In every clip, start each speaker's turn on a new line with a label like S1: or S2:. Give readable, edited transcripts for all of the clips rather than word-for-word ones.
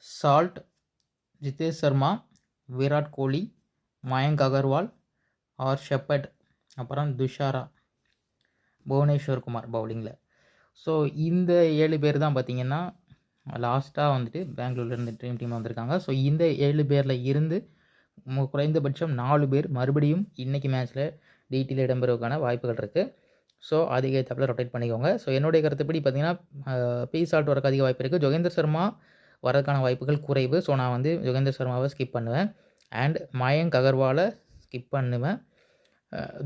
S1: Salt, Jitesh Sharma, Virat Kohli, Mayank Agarwal, R shepherd, அப்புறம் Dushara, Bhubaneswar Kumar பவுலிங்கில். So இந்த 7 பேர் தான் பார்த்திங்கன்னா லாஸ்ட்டாக வந்துட்டு பெங்களூர்லேருந்து ட்ரீம் டீம் வந்திருக்காங்க. ஸோ இந்த 7 பேரில் இருந்து குறைந்தபட்சம் 4 பேர் மறுபடியும் இன்றைக்கி மேட்ச்சில் டிடியில் இடம்பெறுவதற்கான வாய்ப்புகள் இருக்குது. ஸோ அதிக ஏற்றாப்பில் ரொட்டேட் பண்ணிக்கோங்க. ஸோ என்னுடைய கருத்துப்படி பார்த்திங்கன்னா பி சால்ட் வரக்கு அதிக வாய்ப்பு இருக்குது. ஜோகேந்தர் சர்மா வரதுக்கான வாய்ப்புகள் குறைவு. ஸோ நான் வந்து ஜோகேந்தர் சர்மாவை ஸ்கிப் பண்ணுவேன். அண்ட் மயங்க் அகர்வாலை ஸ்கிப் பண்ணுவேன்.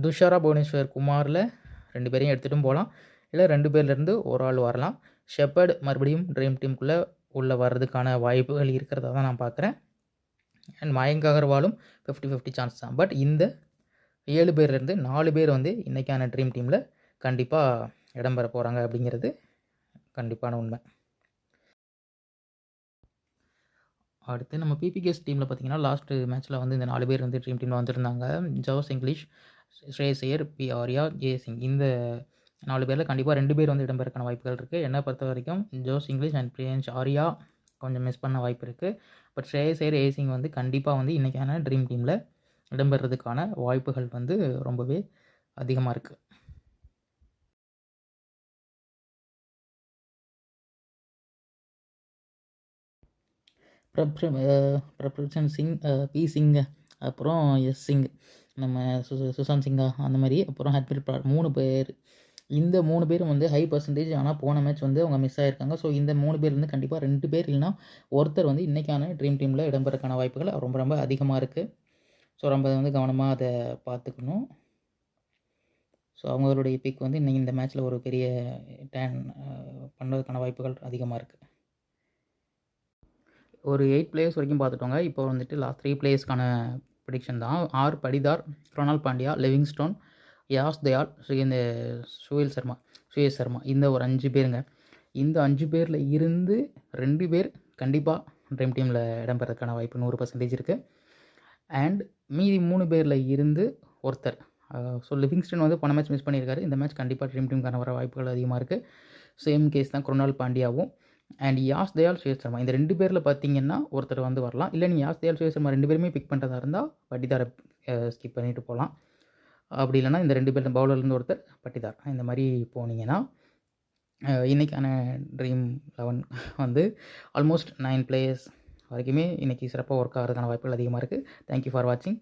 S1: துஷாரா, புவனேஸ்வர் குமாரில் 2 பேரையும் எடுத்துகிட்டும் போகலாம். இல்லை 2 பேர்லேருந்து ஒரு ஆள் வரலாம். ஷெப்பர்ட் மறுபடியும் ட்ரீம் டீமுக்குள்ளே உள்ளே வர்றதுக்கான வாய்ப்புகள் இருக்கிறதா தான் நான் பார்க்குறேன். அண்ட் மயங்க் அகர்வாலும் 50-50 சான்ஸ் தான். பட் இந்த 7 பேர்லேருந்து 4 பேர் வந்து இன்றைக்கான ட்ரீம் டீமில் கண்டிப்பாக இடம்பெற போகிறாங்க அப்படிங்கிறது கண்டிப்பான உண்மை. அடுத்து நம்ம பிபிகேஸ் டீமில் பார்த்திங்கன்னா லாஸ்ட்டு மேட்ச்சில் வந்து இந்த 4 பேர் வந்து ட்ரீம் டீமில் வந்துருந்தாங்க. ஜோஸ் இங்கிலீஷ், ஸ்ரேயஸ் ஐயர், பி ஆர்யா, ஜே சிங். இந்த 4 பேரில் கண்டிப்பாக 2 பேர் வந்து இடம்பெறக்கான வாய்ப்புகள் இருக்குது. என்னை பொறுத்த வரைக்கும் Jose English and Priyansh Arya கொஞ்சம் மிஸ் பண்ண வாய்ப்பு இருக்குது. பட் ஸ்ரேயஸ் ஐயர், ஏ சிங் வந்து கண்டிப்பாக வந்து இன்றைக்கான ட்ரீம் டீமில் இடம்பெறதுக்கான வாய்ப்புகள் வந்து ரொம்பவே அதிகமாக இருக்குது. பிரப்ரச்சன் சிங், பி சிங், அப்புறம் எஸ் சிங், நம்ம சுசாந்த் சிங்கா அந்த மாதிரி, அப்புறம் ஹர்ப்ரீத் ப்ரார் 3 பேர். இந்த 3 பேரும் வந்து ஹை பர்சன்டேஜ். ஆனால் போன மேட்ச் வந்து அவங்க மிஸ் ஆகிருக்காங்க. ஸோ இந்த 3 பேர் வந்து கண்டிப்பாக 2 பேர் இல்லைனா ஒருத்தர் வந்து இன்றைக்கான ட்ரீம் டீமில் இடம்பெறக்கான வாய்ப்புகள் ரொம்ப ரொம்ப அதிகமாக இருக்குது. ஸோ நம்ம வந்து கவனமாக அதை பார்த்துக்கணும். ஸோ அவங்களுடைய பிக் வந்து இன்றைக்கி இந்த மேட்ச்சில் ஒரு பெரிய பண்ணுறதுக்கான வாய்ப்புகள் அதிகமாக இருக்குது. ஒரு 8 பிளேயர்ஸ் வரைக்கும் பார்த்துட்டோங்க. இப்போ வந்துட்டு லாஸ்ட் 3 பிளேயர்ஸ்க்கான ப்ரெடிக்ஷன் தான். R Patidar, Krunal Pandya, Livingstone, Yash Dayal, Suyash Sharma. இந்த ஒரு 5 பேருங்க. இந்த 5 பேரில் இருந்து 2 பேர் கண்டிப்பாக ட்ரீம் டீமில் இடம்பெறதுக்கான வாய்ப்பு 100% இருக்குது. அண்ட் மீதி 3 பேரில் இருந்து ஒருத்தர். ஸோ லிவிங்ஸ்டன் வந்து போன மேட்ச் மிஸ் பண்ணியிருக்காரு. இந்த மேட்ச் கண்டிப்பாக ட்ரீம் டீமுக்கான வர வாய்ப்புகள் அதிகமாக இருக்குது. சேம் கேஸ் தான் க்ருணால் பாண்டியாவும் அண்ட் யாஸ் தயால், சுயேஷ் சர்மா. இந்த 2 பேரில் பார்த்தீங்கன்னா ஒருத்தர் வந்து வரலாம். இல்லை நீ யாஸ் தயால், சுயேஷ் சர்மா 2 பேருமே பிக் பண்ணுறதா இருந்தால் படிதாரை ஸ்கிப் பண்ணிவிட்டு போகலாம். அப்படி இல்லைனா இந்த 2 பேர் பவுலர்லேருந்து ஒருத்தர் பட்டிதார். இந்த மாதிரி போனீங்கன்னா இன்றைக்கான ட்ரீம் 11 வந்து ஆல்மோஸ்ட் 9 பிளேயர்ஸ் வரைக்குமே இன்றைக்கி சிறப்பாக ஒர்க் ஆகிறதுக்கான வாய்ப்புகள் அதிகமாக இருக்குது. தேங்க்யூ ஃபார் வாட்சிங்.